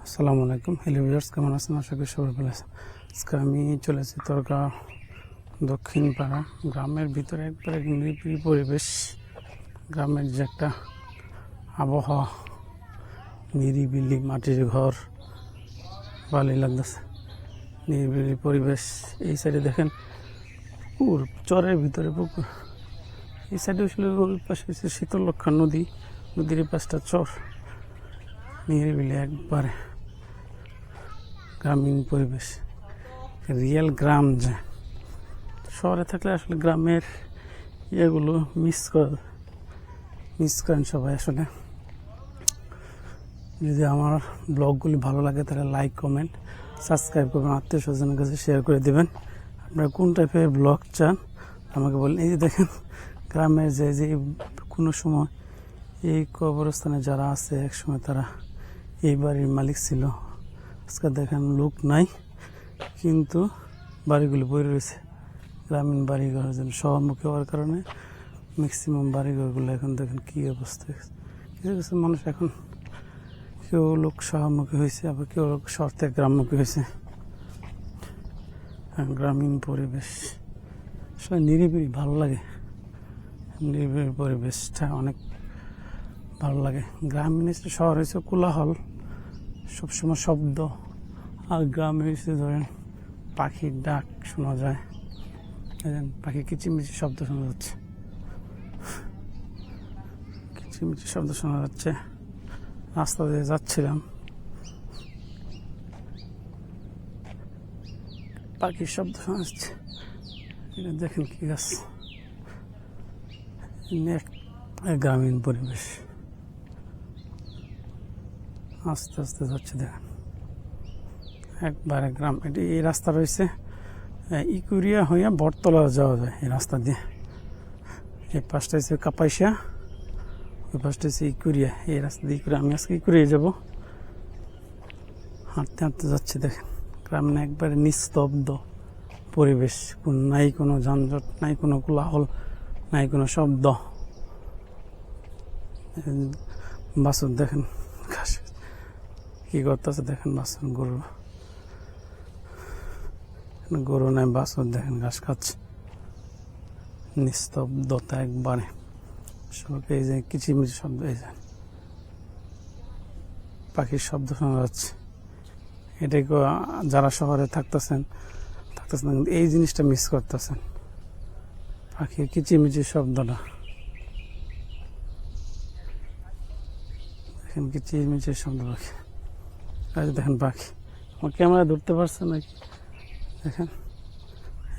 আসসালামু আলাইকুম, hello viewers, কেমন আছেন? আশা করি সবাই ভালো আছেন। আজকে আমি চলে এসেছি তরগাঁও দক্ষিণ পাড়া গ্রামের ভিতরে একবারে নিরিবিলি পরিবেশ। গ্রামের যে একটা আবহাওয়া, নিরিবিলি মাটির ঘর, ভালোই লাগতেছে, নিরিবিলি পরিবেশ। এই সাইডে দেখেন পুকুর, চরের ভিতরে পুকুর। এই সাইডে আসলে ওই পাশে হচ্ছে শীতলক্ষা নদী, নদীর পাশটা চর, নিরিবিলি একবারে গ্রামীণ পরিবেশ, রিয়েল গ্রাম। যে শহরে থাকলে আসলে গ্রামের ইয়েগুলো মিস করেন সবাই। আসলে যদি আমার ব্লগগুলি ভালো লাগে তাহলে লাইক, কমেন্ট, সাবস্ক্রাইব করবেন, আত্মীয় স্বজনের কাছে শেয়ার করে দেবেন। আপনারা কোন টাইপের ব্লগ চান আমাকে বলেন। এই যে দেখেন গ্রামের যে কোনো সময় এই কবরস্থানে যারা আছে একসময় তারা এই বাড়ির মালিক ছিল। আজকে দেখেন লোক নাই, কিন্তু বাড়িগুলি পড়ে রয়েছে। গ্রামীণ বাড়িঘর যেন শহরমুখী হওয়ার কারণে ম্যাক্সিমাম বাড়িঘরগুলো এখন দেখেন কী অবস্থা। কিছু কিছু মানুষ এখন কেউ লোক শহরমুখী হয়েছে, আবার কেউ লোক শহর থেকে গ্রামমুখী হয়েছে। গ্রামীণ পরিবেশ আসলে নিরিবিলি ভালো লাগে, নিরিবিলি পরিবেশটা অনেক ভালো লাগে। গ্রামীণ শহর হয়েছে কোলাহল, সবসময় শব্দ, আর গ্রামে হয়েছে ধরেন পাখির ডাক শোনা যায়, পাখি কিচিমিচি শব্দ শোনা যাচ্ছে, কিচিমিচি শব্দ শোনা যাচ্ছে। রাস্তা দিয়ে যাচ্ছিলাম, পাখির শব্দ শোনা যাচ্ছে। এটা দেখেন কি গাছ, গ্রামীণ পরিবেশ। আস্তে আস্তে যাচ্ছে দেখেন একবারে গ্রাম। এটি এই রাস্তা রয়েছে ইকুরিয়া হইয়া বটতলা যাওয়া যায় এই রাস্তা দিয়ে। এই পাশটা হচ্ছে কাপাইশা, ওই পাশটা হচ্ছে ইকুরিয়া। এই রাস্তা দিয়ে ইকুরিয়া, আমি আজকে ইকুরিয়া যাবো। হাঁটতে হাঁটতে যাচ্ছি দেখেন গ্রামে একবারে নিস্তব্ধ পরিবেশ, নাই কোনো যানজট, নাই কোনো কোলাহল, নাই কোনো শব্দ। বাছুর দেখেন ঘাস কি করতেছে, দেখেন বাছুর, গরু নাই, বাছুর দেখেন ঘাস খাচ্ছে। নিস্তব্ধতা একবারে। সবাইকে এই যে কিচিমিচি শব্দ, এই যে পাখির শব্দ শোনা যাচ্ছে। এটাই যারা শহরে থাকতেছেন কিন্তু এই জিনিসটা মিস করতেছেন, পাখির কিচিমিচি শব্দটা। দেখেন কিচিমিচির শব্দ পাখি, দেখেন পাখি। আমার ক্যামেরা ধরতে পারছে নাকি? দেখেন,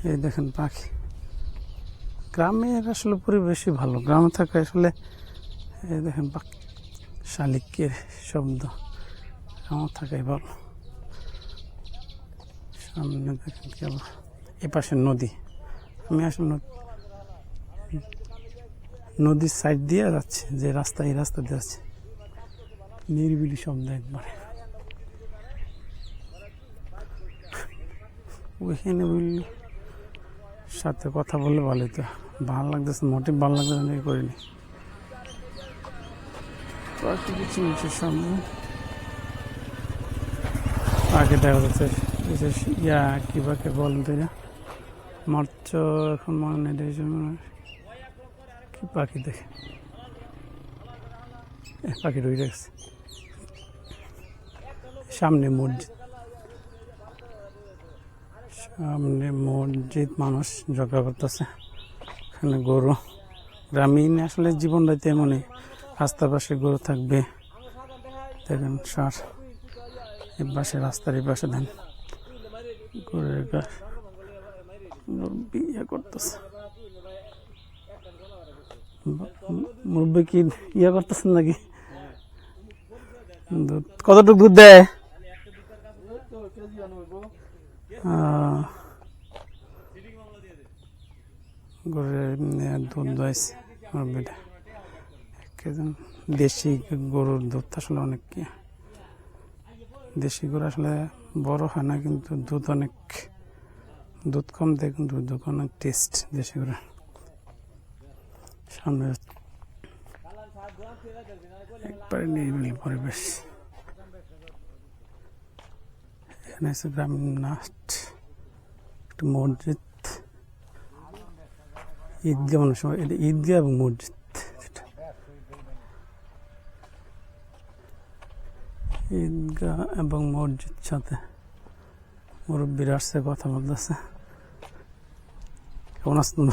এই দেখেন পাখি। গ্রামের আসলে পরিবেশই ভালো, গ্রামে থাকে আসলে। এই দেখেন পাখি, শালিকের শব্দ, আমার থাকাই ভালো। সামনে দেখেন কেবল এ পাশে নদী। আমি আসলে নদীর সাইড দিয়ে যাচ্ছি, যে রাস্তা, এই রাস্তা দিয়ে যাচ্ছি। নিরিবিলি শব্দ একবারে। ওইখানে বুঝলি সাথে কথা বললে ভালোই, তো ভালো লাগতেছে, মোটিভ ভালো লাগতেছে, আমি করিনি। কিছু সামনে আগে দেখা যাচ্ছে ইয়া কি বাকে বলেন তো, মার্চ এখন মনে নেই কি পাখি। দেখে পাখি রয়ে গেছে সামনে মসজিদ, মানুষ ঝগড়া করতেছে। এখানে গরু, গ্রামীণ আসলে জীবনটা তেমনই, রাস্তার পাশে গরু থাকবে। দেখেন সার এই পাশে, রাস্তার এই পাশে দেন গরুর গাছ বিয়ে করতেছে। মুরব্বী কি ইয়ে করতেছেন নাকি? দুধ কতটুকু দুধ দেয়? গরুর দুধ দোয়াইছে মুরব্বীটা। দেশি গরুর দুধ আসলে অনেক, দেশি গরু আসলে বড় হয় না, কিন্তু দুধ অনেক, দুধ কম দেয় কিন্তু দুধ অনেক টেস্ট দেশি গরুর। সামনে একবারে নিরিবিলি পরিবেশ। এখানে আছে গ্রামীণ নাট, একটা মসজিদ, ঈদগাহ, অনেক সময় এটা ঈদগাহ এবং মসজিদ, ঈদগাহ এবং মসজিদ সাথে মুরব্বীরা আসছে, কথা বলতেছে। কেমন আছেন?